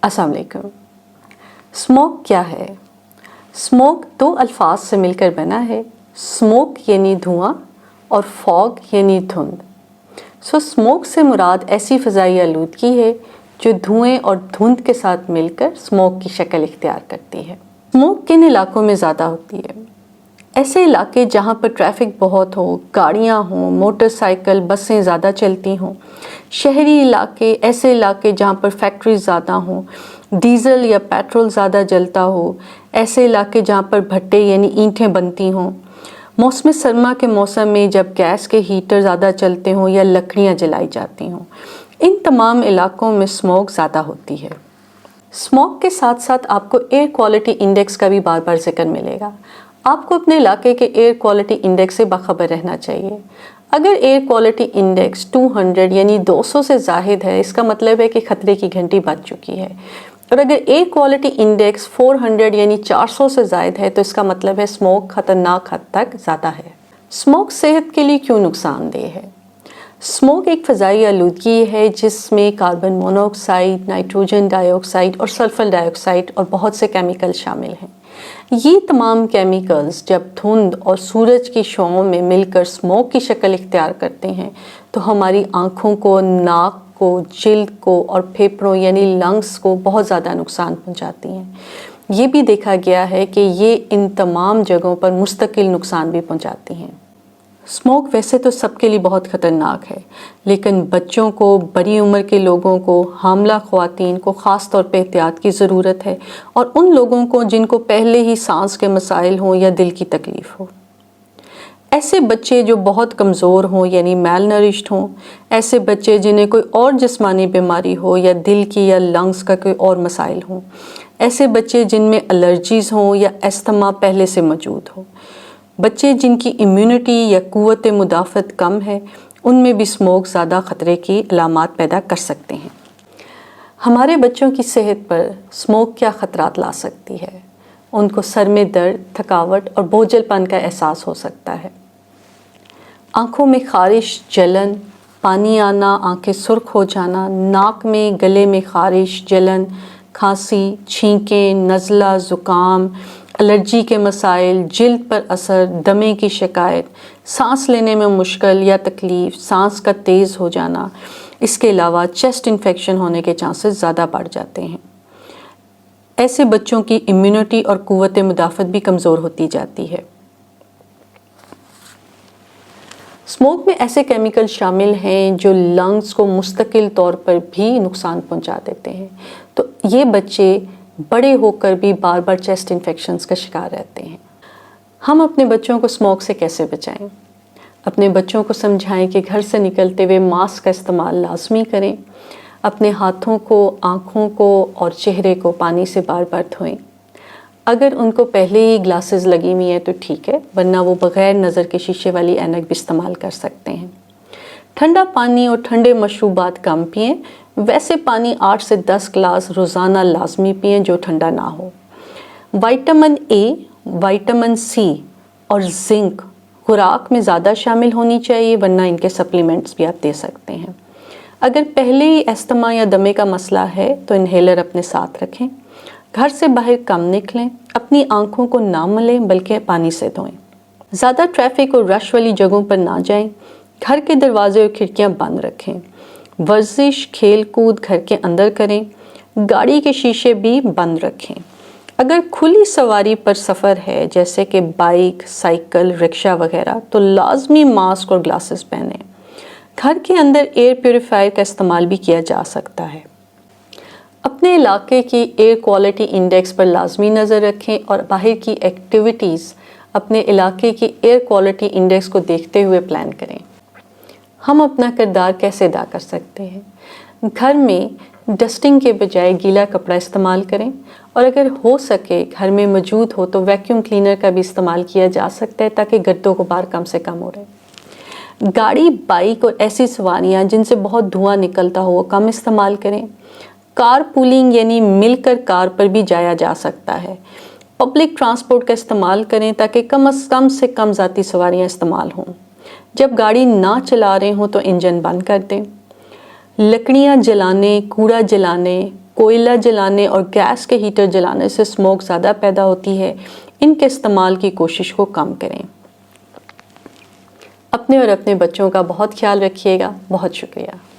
अस्सलाम वालेकुम। स्मोक क्या है? स्मोक दो अल्फाज से मिलकर बना है। स्मोक यानी धुआं और फॉग यानी धुंध। स्मोक से मुराद ऐसी फ़ज़ाई आलूदगी है जो धुएं और धुंध के साथ मिलकर स्मोक की शक्ल इख्तियार करती है। स्मोक किन इलाकों में ज़्यादा होती है? ऐसे इलाके जहाँ पर ट्रैफिक बहुत हो, गाड़ियाँ हों, मोटरसाइकिल बसें ज़्यादा चलती हों। शहरी इलाके, ऐसे इलाके जहाँ पर फैक्ट्रीज ज़्यादा हों, डीज़ल या पेट्रोल ज़्यादा जलता हो। ऐसे इलाके जहाँ पर भट्टे यानी ईंटें बनती हों। मौसम सरमा के मौसम में जब गैस के हीटर ज़्यादा चलते हों या लकड़ियाँ जलाई जाती हों। इन तमाम इलाकों में स्मोक ज़्यादा होती है। स्मोक के साथ साथ आपको एयर क्वालिटी इंडेक्स का भी बार बार जिक्र मिलेगा। आपको अपने इलाके के एयर क्वालिटी इंडेक्स से बाखबर रहना चाहिए। अगर एयर क्वालिटी इंडेक्स 200 यानी 200 से ज़ाहिद है, इसका मतलब है कि ख़तरे की घंटी बज चुकी है। और अगर एयर क्वालिटी इंडेक्स 400 यानी 400 से ज़ायद है, तो इसका मतलब है स्मोक ख़तरनाक हद तक ज़्यादा है। स्मोक सेहत के लिए क्यों नुकसानदेह है? स्मोक एक फ़ज़ाई आलूदगी है जिसमें कार्बन मोनोऑक्साइड, नाइट्रोजन डाइऑक्साइड और सल्फ़र डाइऑक्साइड और बहुत से केमिकल शामिल हैं। ये तमाम केमिकल्स जब धुंध और सूरज की शौं में मिलकर स्मोक की शक्ल इख्तियार करते हैं तो हमारी आँखों को, नाक को, जिल्द को और फेफड़ों यानी लंग्स को बहुत ज़्यादा नुकसान पहुँचाती हैं। ये भी देखा गया है कि ये इन तमाम जगहों पर मुस्तकिल नुकसान भी पहुँचाती हैं। स्मोक वैसे तो सबके लिए बहुत ख़तरनाक है, लेकिन बच्चों को, बड़ी उम्र के लोगों को, हामला ख़वातीन को ख़ास तौर पे एहतियात की ज़रूरत है, और उन लोगों को जिनको पहले ही सांस के मसाइल हों या दिल की तकलीफ़ हो। ऐसे बच्चे जो बहुत कमज़ोर हों यानी मेल नरिश्ड हों, ऐसे बच्चे जिन्हें कोई और जिस्मानी बीमारी हो या दिल की या लंग्स का कोई और मसाइल हों, ऐसे बच्चे जिनमें एलर्जीज़ हों या अस्थमा पहले से मौजूद हो, बच्चे जिनकी इम्यूनिटी या क़ुव्वत मुदाफ़त कम है, उनमें भी स्मोक ज़्यादा ख़तरे की अलामात पैदा कर सकते हैं। हमारे बच्चों की सेहत पर स्मोक क्या ख़तरात ला सकती है? उनको सर में दर्द, थकावट और बोझलपन का एहसास हो सकता है। आँखों में ख़ारिश, जलन, पानी आना, आँखें सुर्ख हो जाना, नाक में, गले में ख़ारिश, जलन, खांसी, छींकें, नज़ला, ज़ुकाम, एलर्जी के मसाइल, जिल्द पर असर, दमे की शिकायत, सांस लेने में मुश्किल या तकलीफ़, सांस का तेज़ हो जाना। इसके अलावा चेस्ट इन्फेक्शन होने के चांसेस ज़्यादा बढ़ जाते हैं। ऐसे बच्चों की इम्यूनिटी और क़ुव्वत मुदाफ़त भी कमज़ोर होती जाती है। स्मोक में ऐसे केमिकल शामिल हैं जो लंग्स को मुस्तकिल तौर पर भी नुकसान पहुंचा देते हैं, तो ये बच्चे बड़े होकर भी बार बार चेस्ट इन्फेक्शंस का शिकार रहते हैं। हम अपने बच्चों को स्मोक से कैसे बचाएं? अपने बच्चों को समझाएं कि घर से निकलते हुए मास्क का इस्तेमाल लाजमी करें। अपने हाथों को, आँखों को और चेहरे को पानी से बार बार धोएं। अगर उनको पहले ही ग्लासेस लगी हुई हैं तो ठीक है, वरना वो बग़ैर नज़र के शीशे वाली ऐनक भी इस्तेमाल कर सकते हैं। ठंडा पानी और ठंडे मशरूबात कम पिएं। वैसे पानी 8 से 10 गिलास रोज़ाना लाजमी पिएं जो ठंडा ना हो। विटामिन ए, विटामिन सी और जिंक खुराक में ज़्यादा शामिल होनी चाहिए, वरना इनके सप्लीमेंट्स भी आप दे सकते हैं। अगर पहले ही अस्थमा या दमे का मसला है तो इन्हेलर अपने साथ रखें। घर से बाहर कम निकलें। अपनी आँखों को ना मलें बल्कि पानी से धोएं। ज़्यादा ट्रैफिक और रश वाली जगहों पर ना जाएं। घर के दरवाजे और खिड़कियाँ बंद रखें। वर्जिश, खेल कूद घर के अंदर करें। गाड़ी के शीशे भी बंद रखें। अगर खुली सवारी पर सफ़र है जैसे कि बाइक, साइकिल, रिक्शा वगैरह, तो लाजमी मास्क और ग्लासेस पहनें। घर के अंदर एयर प्योरीफायर का इस्तेमाल भी किया जा सकता है। अपने इलाके की एयर क्वालिटी इंडेक्स पर लाजमी नज़र रखें और बाहर की एक्टिविटीज़ अपने इलाके की एयर क्वालिटी इंडेक्स को देखते हुए प्लान करें। हम अपना किरदार कैसे अदा कर सकते हैं? घर में डस्टिंग के बजाय गीला कपड़ा इस्तेमाल करें, और अगर हो सके घर में मौजूद हो तो वैक्यूम क्लीनर का भी इस्तेमाल किया जा सकता है ताकि गर्दों गुबार कम से कम हो रहे। गाड़ी, बाइक और ऐसी सवारियाँ जिनसे बहुत धुआं निकलता हो वो कम इस्तेमाल करें। कार पूलिंग यानी मिलकर कार पर भी जाया जा सकता है। पब्लिक ट्रांसपोर्ट का इस्तेमाल करें ताकि कम से कम ज़ाती सवारियाँ इस्तेमाल हों। जब गाड़ी ना चला रहे हों तो इंजन बंद कर दें। लकड़ियाँ जलाने, कूड़ा जलाने, کوئلہ جلانے اور گیس کے ہیٹر جلانے سے اسموک زیادہ پیدا ہوتی ہے، ان کے استعمال کی کوشش کو کم کریں۔ اپنے اور اپنے بچوں کا بہت خیال رکھیے گا۔ بہت شکریہ۔